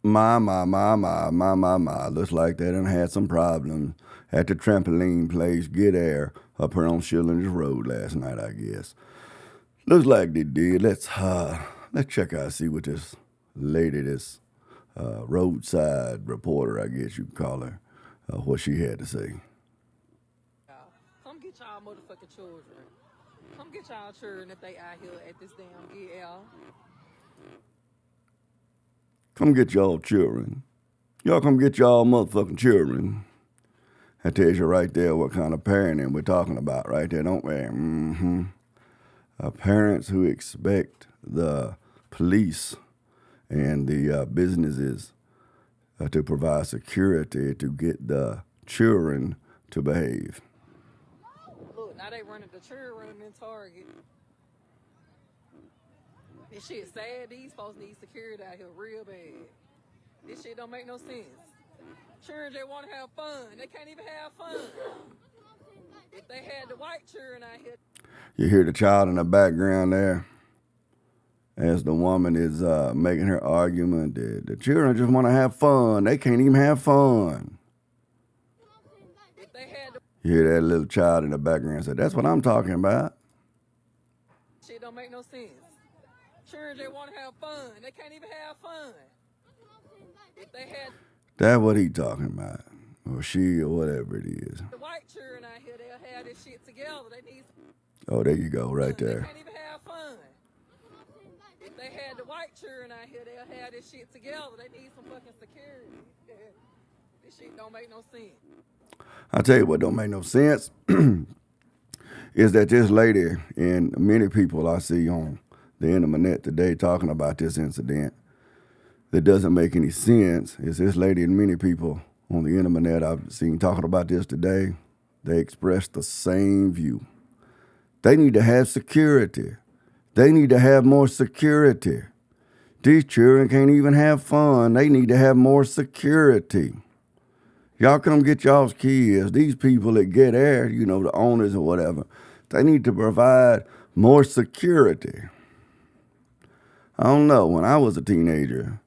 My. Looks like they done had some problems at the trampoline place, Get Air, up here on Schillinger's Road last night, I guess. Looks like they did. Let's check out, see what this lady, this roadside reporter, I guess you could call her, what she had to say. Come get y'all motherfucking children. Come get y'all children if they out here at this damn EL. Come get y'all children. Y'all come get y'all motherfucking children. That tells you right there what kind of parenting we're talking about right there, don't we? Mm-hmm. Parents who expect the police and the businesses to provide security to get the children to behave. Look, now they running the children in Target. This shit sad. These folks need security out here real bad. This shit don't make no sense. Children, they want to have fun. They can't even have fun. If they had the white children out here. You hear the child in the background there as the woman is making her argument that the children just want to have fun. They can't even have fun. If they had the You hear that little child in the background say, that's what I'm talking about. shit don't make no sense. Children, they want to have fun. They can't even have fun. If they had That's what he talking about. Or she or whatever it is. the white children out here, they'll have this shit together. They need Oh, there you go, right They there. can't even have fun. If they had the white children out here, they'll have this shit together. They need some fucking security. This shit don't make no sense. I tell you what don't make no sense is that this lady and many people I see on the internet today talking about this incident that doesn't make any sense is this lady and many people on the internet I've seen talking about this today, they express the same view. They need to have security. They need to have more security. These children can't even have fun. They need to have more security. Y'all come get y'all's kids. These people that get air, you know, the owners or whatever, they need to provide more security. I don't know. When I was a teenager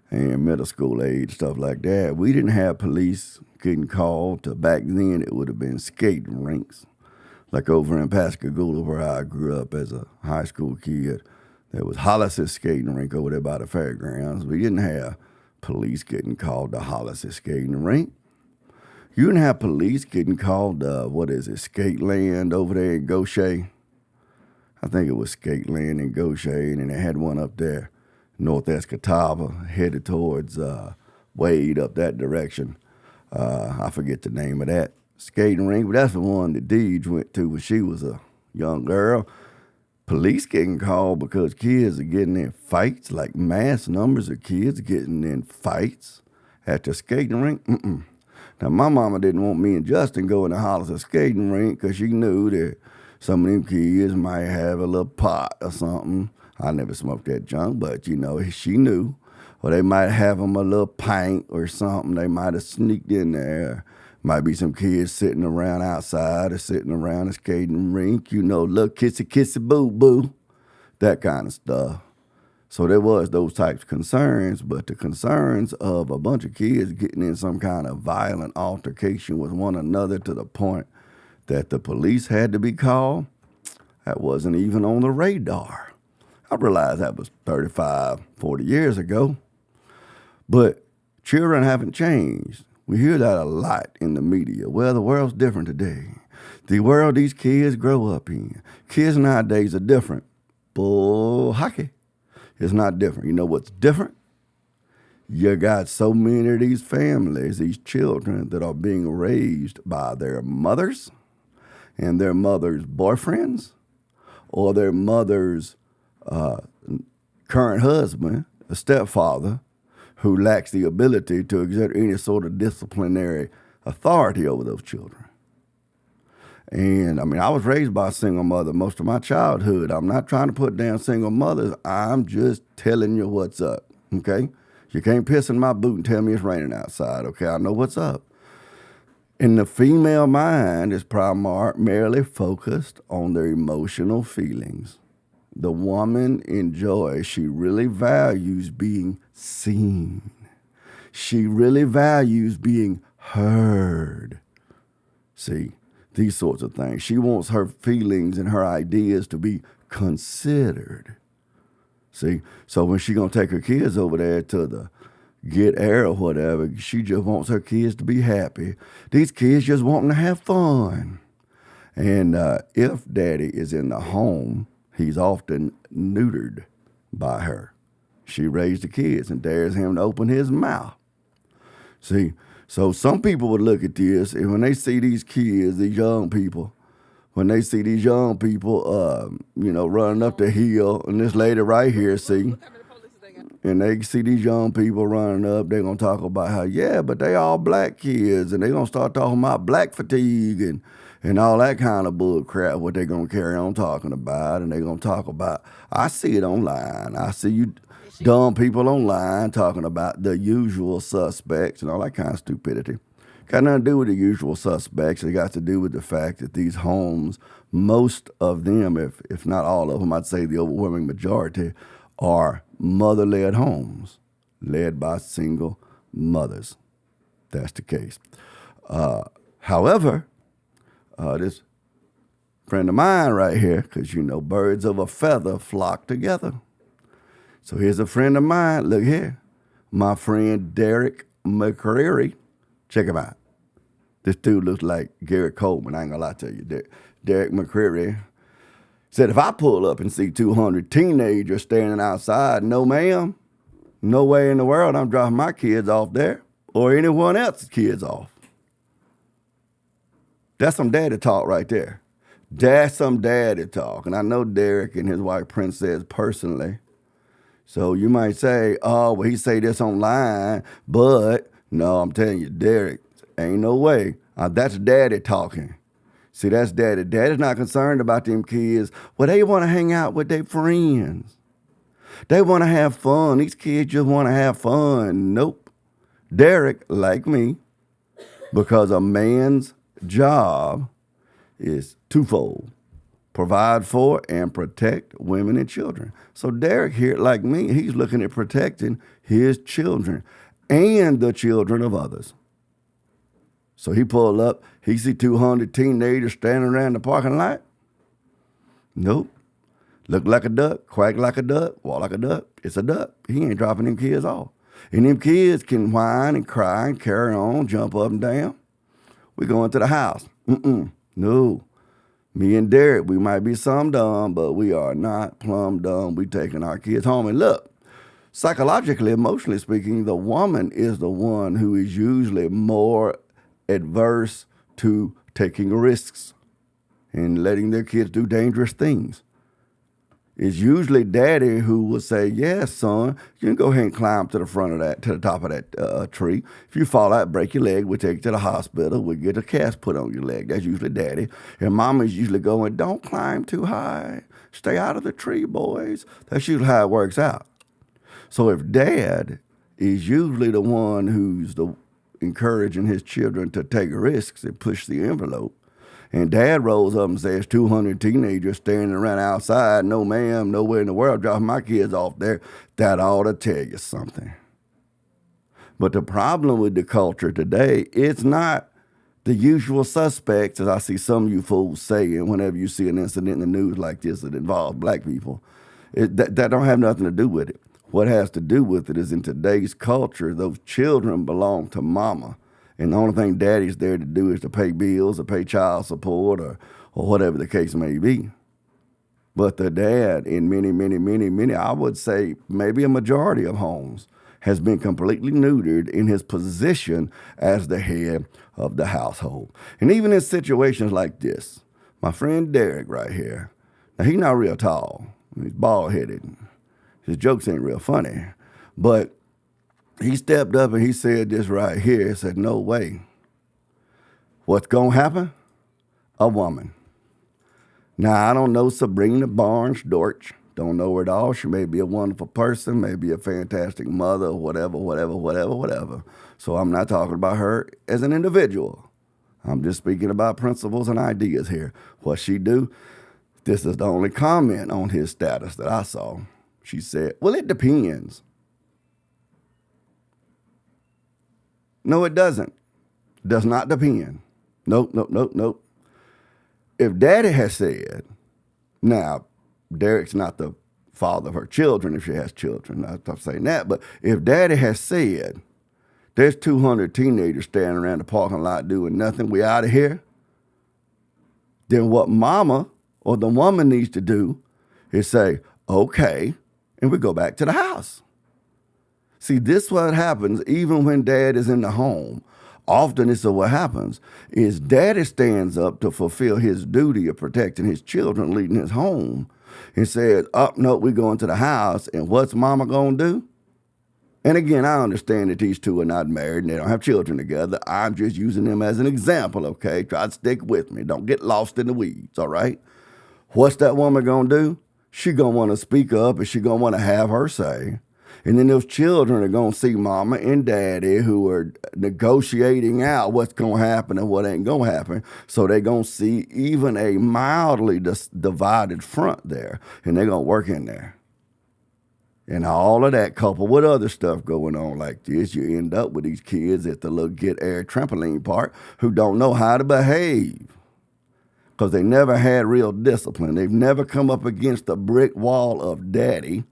and middle school age, stuff like that, we didn't have police getting called to back then. It would have been skating rinks. Like over in Pascagoula, where I grew up as a high school kid, there was Hollis's skating rink over there by the fairgrounds. We didn't have police getting called to Hollis's skating rink. You didn't have police getting called Skate Land over there in Gaucher. I think it was Skate Land in Gaucher, and then they had one up there, North Escatawpa, headed towards Wade up that direction. I forget the name of that skating rink, but that's the one that Deej went to when she was a young girl. Police getting called because kids are getting in fights, like mass numbers of kids getting in fights at the skating rink. Now, my mama didn't want me and Justin going to Hollis skating rink because she knew that some of them kids might have a little pot or something. I never smoked that junk, but, you know, she knew. Or they might have them a little pint or something. They might have sneaked in there. Might be some kids sitting around outside or sitting around a skating rink, you know, little kissy boo-boo, that kind of stuff. So there was those types of concerns, but the concerns of a bunch of kids getting in some kind of violent altercation with one another to the point that the police had to be called, that wasn't even on the radar. I realized that was 35, 40 years ago. But children haven't changed. We hear that a lot in the media. Well, the world's different today. The world these kids grow up in. Kids nowadays are different. Bull hockey. It's not different. You know what's different? You got so many of these families, these children that are being raised by their mothers and their mother's boyfriends or their mother's current husband, a stepfather, who lacks the ability to exert any sort of disciplinary authority over those children. And I mean, I was raised by a single mother most of my childhood. I'm not trying to put down single mothers. I'm just telling you what's up, okay? You can't piss in my boot and tell me it's raining outside, okay? I know what's up. And the female mind is primarily focused on their emotional feelings. The woman enjoys, she really values being seen. She really values being heard. See, these sorts of things. She wants her feelings and her ideas to be considered. See, so when she gonna take her kids over there to the get air or whatever, she just wants her kids to be happy. These kids just wanting to have fun. And if daddy is in the home, he's often neutered by her. She raised the kids and dares him to open his mouth. See, so some people would look at this, and when they see these kids, these young people, when they see these young people, running up the hill, and this lady right here, see, and they see these young people running up, they're going to talk about how, yeah, but they all black kids, and they're going to start talking about black fatigue and all that kind of bull crap, what they're going to carry on talking about, and they're going to talk about, I see it online. I see you dumb people online talking about the usual suspects and all that kind of stupidity. Got nothing to do with the usual suspects. It got to do with the fact that these homes, most of them, if not all of them, I'd say the overwhelming majority, are mother-led homes, led by single mothers. That's the case. However, this friend of mine right here, because birds of a feather flock together. So here's a friend of mine. Look here. My friend Derek McCreary. Check him out. This dude looks like Garrett Coleman. I ain't gonna lie to you. Derek McCreary said, if I pull up and see 200 teenagers standing outside, no ma'am, no way in the world I'm dropping my kids off there or anyone else's kids off. That's some daddy talk right there. That's some daddy talk. And I know Derek and his wife Princess personally. So you might say, oh, well, he say this online, but no, I'm telling you, Derek, ain't no way. That's daddy talking. See, that's daddy. Daddy's not concerned about them kids. Well, they want to hang out with their friends. They want to have fun. These kids just want to have fun. Nope. Derek, like me, because a man's job is twofold. Provide for and protect women and children. So Derek here, like me, he's looking at protecting his children and the children of others. So he pulled up, he see 200 teenagers standing around the parking lot. Nope. Look like a duck, quack like a duck, walk like a duck. It's a duck. He ain't dropping them kids off. And them kids can whine and cry and carry on, jump up and down. We going to the house. No. Me and Derek, we might be some dumb, but we are not plumb dumb. We taking our kids home. And look, psychologically, emotionally speaking, the woman is the one who is usually more adverse to taking risks and letting their kids do dangerous things. It's usually daddy who will say, yes, son, you can go ahead and climb to the front of that, to the top of that tree. If you fall out, break your leg, we'll take you to the hospital. We'll get a cast put on your leg. That's usually daddy. And mama's usually going, don't climb too high. Stay out of the tree, boys. That's usually how it works out. So if dad is usually the one who's encouraging his children to take risks and push the envelope, and dad rolls up and says 200 teenagers standing around outside, no ma'am, nowhere in the world dropping my kids off there, that ought to tell you something. But the problem with the culture today, it's not the usual suspects, as I see some of you fools saying whenever you see an incident in the news like this that involves black people. That don't have nothing to do with it. What has to do with it is in today's culture, those children belong to mama. And the only thing daddy's there to do is to pay bills or pay child support or whatever the case may be. But the dad in many, I would say maybe a majority of homes has been completely neutered in his position as the head of the household. And even in situations like this, my friend Derek right here, now he's not real tall. He's bald-headed. His jokes ain't real funny. But he stepped up and he said this right here. He said, no way. What's going to happen? A woman. Now, I don't know Sabrina Barnes Dortch. Don't know her at all. She may be a wonderful person, maybe a fantastic mother, whatever. So I'm not talking about her as an individual. I'm just speaking about principles and ideas here. What she do? This is the only comment on his status that I saw. She said, well, it depends. No, it doesn't. Does not depend. Nope, nope, nope, nope. If daddy has said, now, Derek's not the father of her children if she has children. I'm not saying that. But if daddy has said, there's 200 teenagers standing around the parking lot doing nothing, we out of here, then what mama or the woman needs to do is say, okay, and we go back to the house. See, this is what happens even when dad is in the home. Often this is what happens is daddy stands up to fulfill his duty of protecting his children, leading his home, and says, oh, no, we going to the house, and what's mama going to do? And again, I understand that these two are not married and they don't have children together. I'm just using them as an example, okay? Try to stick with me. Don't get lost in the weeds, all right? What's that woman going to do? She going to want to speak up and she going to want to have her say. And then those children are going to see mama and daddy who are negotiating out what's going to happen and what ain't going to happen. So they're going to see even a mildly divided front there. And they're going to work in there. And all of that coupled with other stuff going on like this, you end up with these kids at the little get air trampoline park who don't know how to behave because they never had real discipline. They've never come up against the brick wall of daddy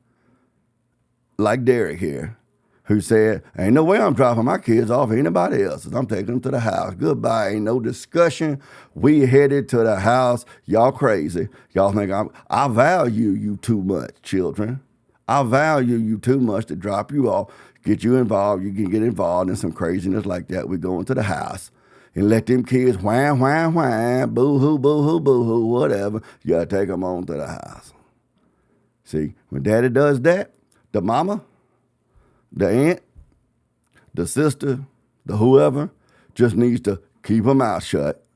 like Derek here, who said, ain't no way I'm dropping my kids off anybody else's. I'm taking them to the house. Goodbye. Ain't no discussion. We headed to the house. Y'all crazy. Y'all think I value you too much, children. I value you too much to drop you off, get you involved. You can get involved in some craziness like that. We're going to the house and let them kids whine, whine, whine, boo-hoo, boo-hoo, boo-hoo, whatever. You got to take them on to the house. See, when daddy does that, the mama, the aunt, the sister, the whoever just needs to keep her mouth shut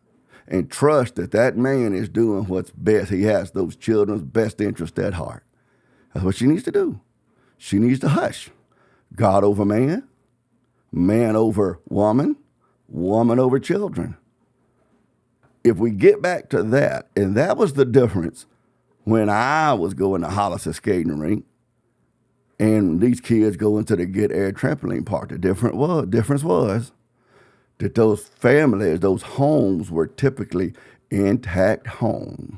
and trust that that man is doing what's best. He has those children's best interest at heart. That's what she needs to do. She needs to hush. God over man, man over woman, woman over children. If we get back to that, and that was the difference when I was going to Hollis skating rink, and these kids go into the Get Air trampoline park. The difference was that those families, those homes were typically intact homes.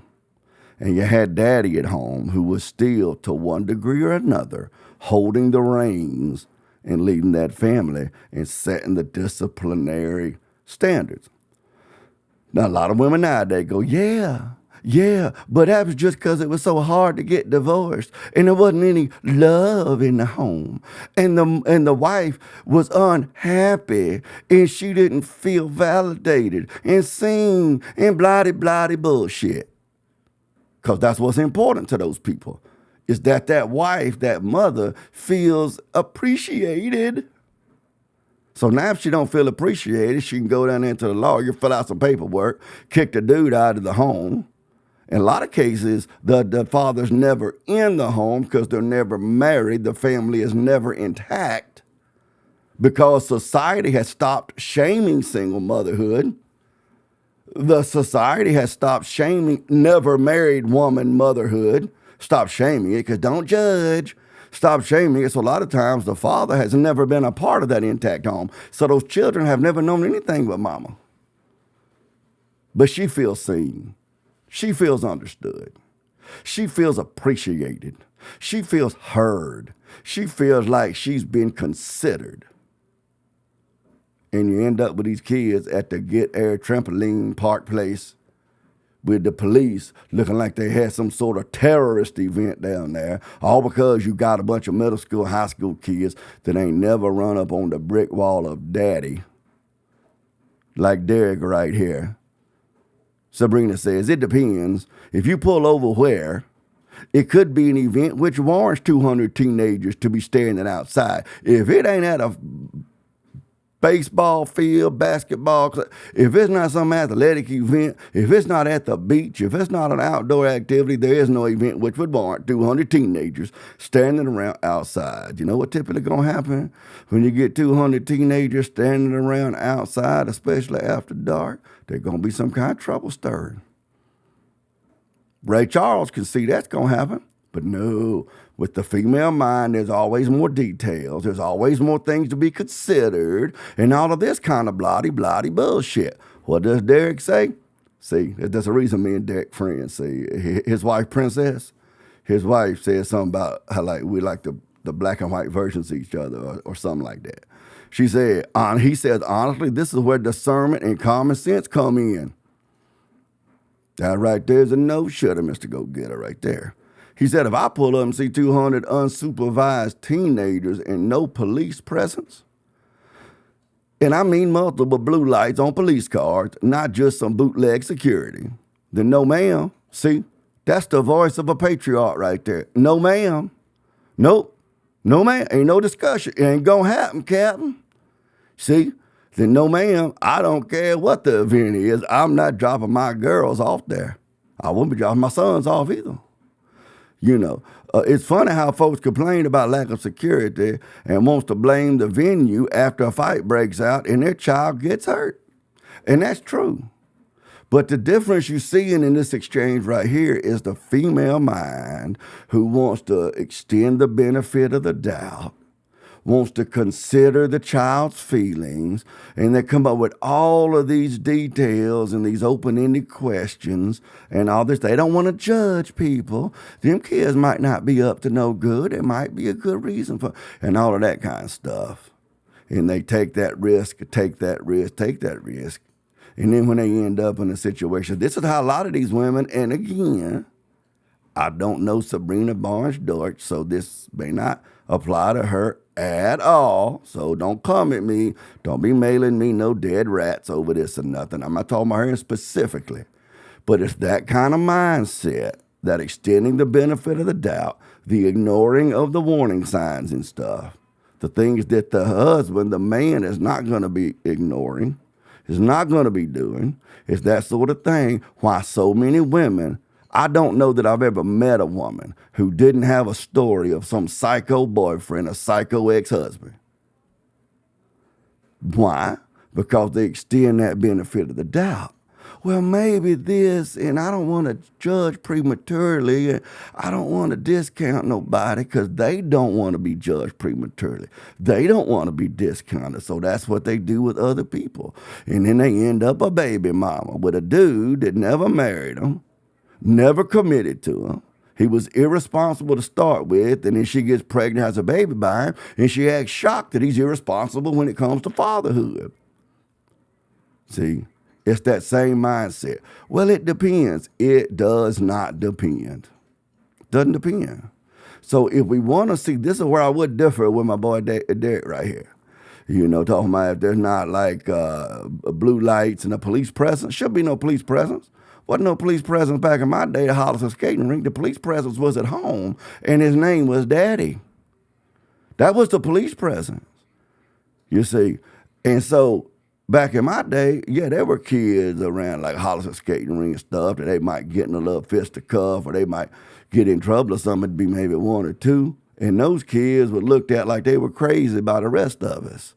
And you had daddy at home who was still, to one degree or another, holding the reins and leading that family and setting the disciplinary standards. Now, a lot of women nowadays go, yeah, but that was just because it was so hard to get divorced and there wasn't any love in the home. And the wife was unhappy and she didn't feel validated and seen and bloody bullshit. Because that's what's important to those people, is that wife, that mother, feels appreciated. So now if she don't feel appreciated, she can go down there to the lawyer, fill out some paperwork, kick the dude out of the home. In a lot of cases, the father's never in the home because they're never married. The family is never intact because society has stopped shaming single motherhood. The society has stopped shaming never married woman motherhood. Stop shaming it, because don't judge. Stop shaming it. So a lot of times the father has never been a part of that intact home. So those children have never known anything but mama. But she feels seen. She feels understood. She feels appreciated. She feels heard. She feels like she's been considered. And you end up with these kids at the Get Air trampoline park place with the police looking like they had some sort of terrorist event down there, all because you got a bunch of middle school, high school kids that ain't never run up on the brick wall of daddy, like Derek right here. Sabrina says, it depends. If you pull over where, it could be an event which warrants 200 teenagers to be standing outside. If it ain't at a baseball field, basketball, if it's not some athletic event, if it's not at the beach, if it's not an outdoor activity, there is no event which would warrant 200 teenagers standing around outside. You know what typically going to happen when you get 200 teenagers standing around outside, especially after dark? There's going to be some kind of trouble stirred. Ray Charles can see that's going to happen, But no, with the female mind, there's always more details. There's always more things to be considered, and all of this kind of bloody bullshit. What does Derek say? See, there's a reason me and Derek friends. See, his wife, Princess, his wife said something about how like we like the black and white versions of each other or something like that. She said, he says, honestly, this is where discernment and common sense come in. That right there's a no-shitter, Mr. Go-Getter, right there. He said, if I pull up and see 200 unsupervised teenagers and no police presence, and I mean multiple blue lights on police cars, not just some bootleg security, then no, ma'am. See, that's the voice of a patriot right there. No, ma'am. Nope. No, ma'am. Ain't no discussion. It ain't gonna happen, Captain. See? Then no, ma'am. I don't care what the event is. I'm not dropping my girls off there. I won't be dropping my sons off either. You know, it's funny how folks complain about lack of security and wants to blame the venue after a fight breaks out and their child gets hurt. And that's true. But the difference you see in this exchange right here is the female mind who wants to extend the benefit of the doubt, wants to consider the child's feelings, and they come up with all of these details and these open-ended questions and all this. They don't want to judge people. Them kids might not be up to no good. It might be a good reason for, and all of that kind of stuff. And they take that risk. And then when they end up in a situation, this is how a lot of these women, and again, I don't know Sabrina Barnes-Dorch, so this may not apply to her at all. So don't come at me. Don't be mailing me no dead rats over this or nothing. I'm not talking about her specifically. But it's that kind of mindset, that extending the benefit of the doubt, the ignoring of the warning signs and stuff, the things that the husband, the man, is not going to be ignoring, is not going to be doing. It's that sort of thing. Why so many women, I don't know that I've ever met a woman who didn't have a story of some psycho boyfriend, a psycho ex-husband. Why? Because they extend that benefit of the doubt. Well, maybe this, and I don't want to judge prematurely, and I don't want to discount nobody because they don't want to be judged prematurely. They don't want to be discounted, so that's what they do with other people. And then they end up a baby mama with a dude that never married them, never committed to him. He was irresponsible to start with, and then she gets pregnant, has a baby by him, and she acts shocked that he's irresponsible when it comes to fatherhood. See? It's that same mindset. Well, it depends. It does not depend. Doesn't depend. So if we want to see, this is where I would differ with my boy Derek right here. You know, talking about if there's not like blue lights and a police presence. Should be no police presence. Wasn't no police presence back in my day at Hollis skating rink. The police presence was at home, and his name was Daddy. That was the police presence. You see, and so back in my day, yeah, there were kids around like Hollis skating ring and stuff that they might get in a little fisticuff or they might get in trouble or something. It'd be maybe one or two. And those kids were looked at like they were crazy by the rest of us.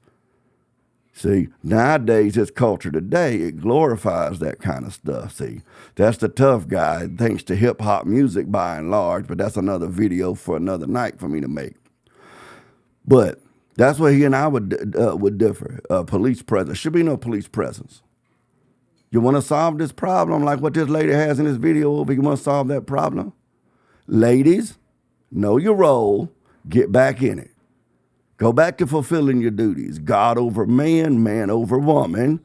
See, nowadays, this culture today, it glorifies that kind of stuff. See, that's the tough guy, thanks to hip-hop music by and large, but that's another video for another night for me to make. But that's where he and I would differ. Police presence. Should be no police presence. You want to solve this problem like what this lady has in this video over? You want to solve that problem? Ladies, know your role. Get back in it. Go back to fulfilling your duties. God over man, man over woman.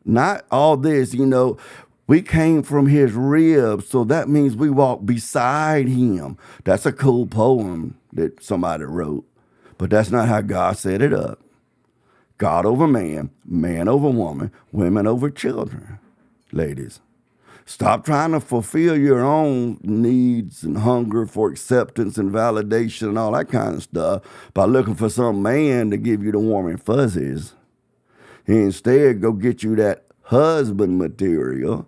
Not all this, you know. We came from his ribs, so that means we walk beside him. That's a cool poem that somebody wrote. But that's not how God set it up. God over man, man over woman, women over children. Ladies, stop trying to fulfill your own needs and hunger for acceptance and validation and all that kind of stuff by looking for some man to give you the warm and fuzzies. Instead, go get you that husband material.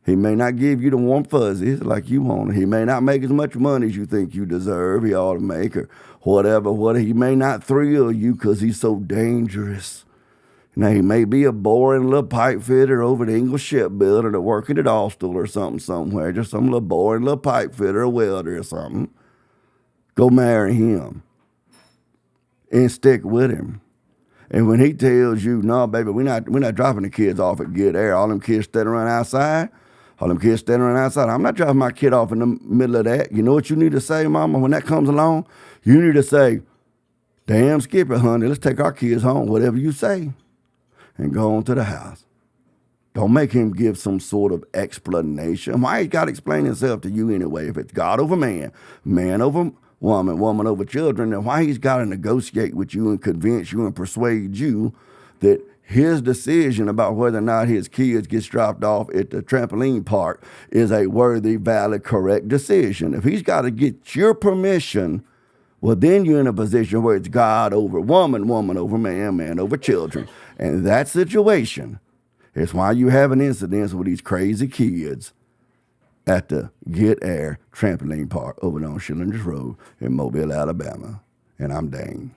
He may not give you the warm fuzzies like you want. He may not make as much money as you think you deserve. He ought to make or whatever. He may not thrill you because he's so dangerous. Now, he may be a boring little pipe fitter over the English shipbuilder that working at Austal or something somewhere, just some little boring little pipe fitter or welder or something. Go marry him and stick with him. And when he tells you, no, baby, we're not dropping the kids off at Good Air. All them kids standing around outside. I'm not dropping my kid off in the middle of that. You know what you need to say, mama, when that comes along? You need to say, damn, skip it, honey. Let's take our kids home, whatever you say, and go on to the house. Don't make him give some sort of explanation. Why he got to explain himself to you anyway? If it's God over man, man over woman, woman over children, then why he's got to negotiate with you and convince you and persuade you that his decision about whether or not his kids gets dropped off at the trampoline park is a worthy, valid, correct decision. If he's got to get your permission, well, then you're in a position where it's God over woman, woman over man, man over children. And that situation is why you have an incident with these crazy kids at the Get Air trampoline park over on Schillingers Road in Mobile, Alabama. And I'm Dane.